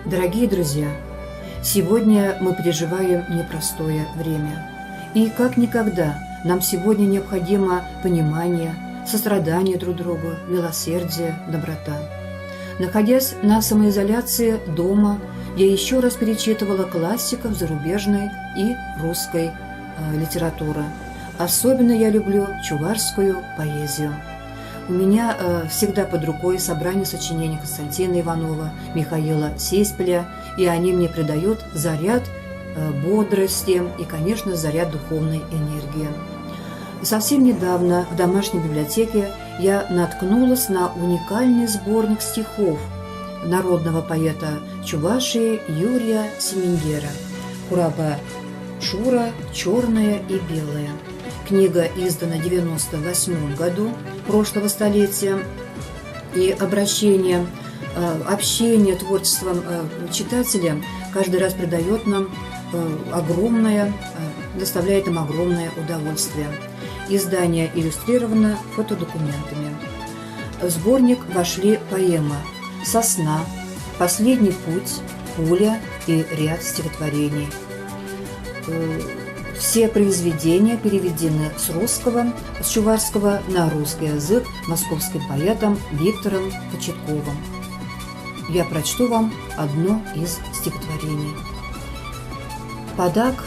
Дорогие друзья, сегодня мы переживаем непростое время. И как никогда нам сегодня необходимо понимание, сострадание друг другу, милосердие, доброта. Находясь на самоизоляции дома, я еще раз перечитывала классиков зарубежной и русской литературы. Особенно я люблю чувашскую поэзию. У меня всегда под рукой собрание сочинений Константина Иванова, Михаила Сеспеля, и они мне придают заряд бодрости и, конечно, заряд духовной энергии. Совсем недавно в домашней библиотеке я наткнулась на уникальный сборник стихов народного поэта Чувашии Юрия Семендера «Хураба Шура. Черное и белое». Книга издана в 1998 году прошлого столетия, и общение творчеством читателя каждый раз придает нам доставляет нам огромное удовольствие. Издание иллюстрировано фотодокументами. В сборник вошли поэмы «Сосна», «Последний путь», «Пуля» и ряд стихотворений. Все произведения переведены с чувашского на русский язык московским поэтом Виктором Кочетковым. Я прочту вам одно из стихотворений. «Падак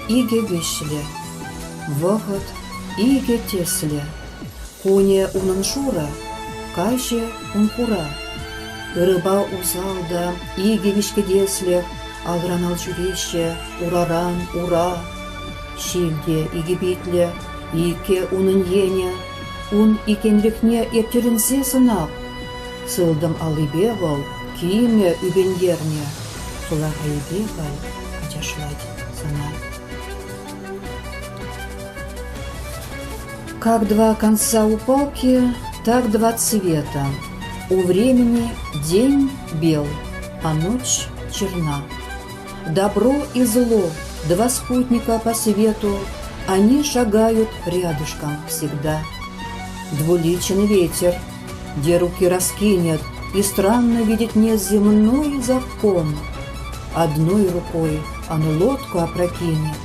иге вешле, вахот иге тесле, коне унаншура, каже ункура, рыба узалда иге вишкедесле, алранал чувеще, ураран, ура, Шилде иге битле, ике уныньене, ун икенлікне ептерінсе сынап, сылдым алыбевал, киме үбендерне, сулагайбевал, качашлать сына. Как два конца у палки, так два цвета. У времени день бел, а ночь черна. Добро и зло, два спутника по свету, они шагают рядышком всегда. Двуличен ветер, где руки раскинет, и странно видеть неземной закон. Одной рукой он лодку опрокинет,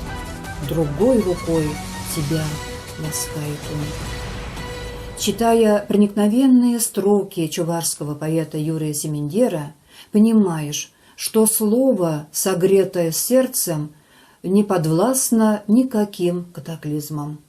другой рукой тебя ласкает он. Читая проникновенные строки чувашского поэта Юрия Семендера, понимаешь, что слово, согретое сердцем, не подвластно никаким катаклизмам.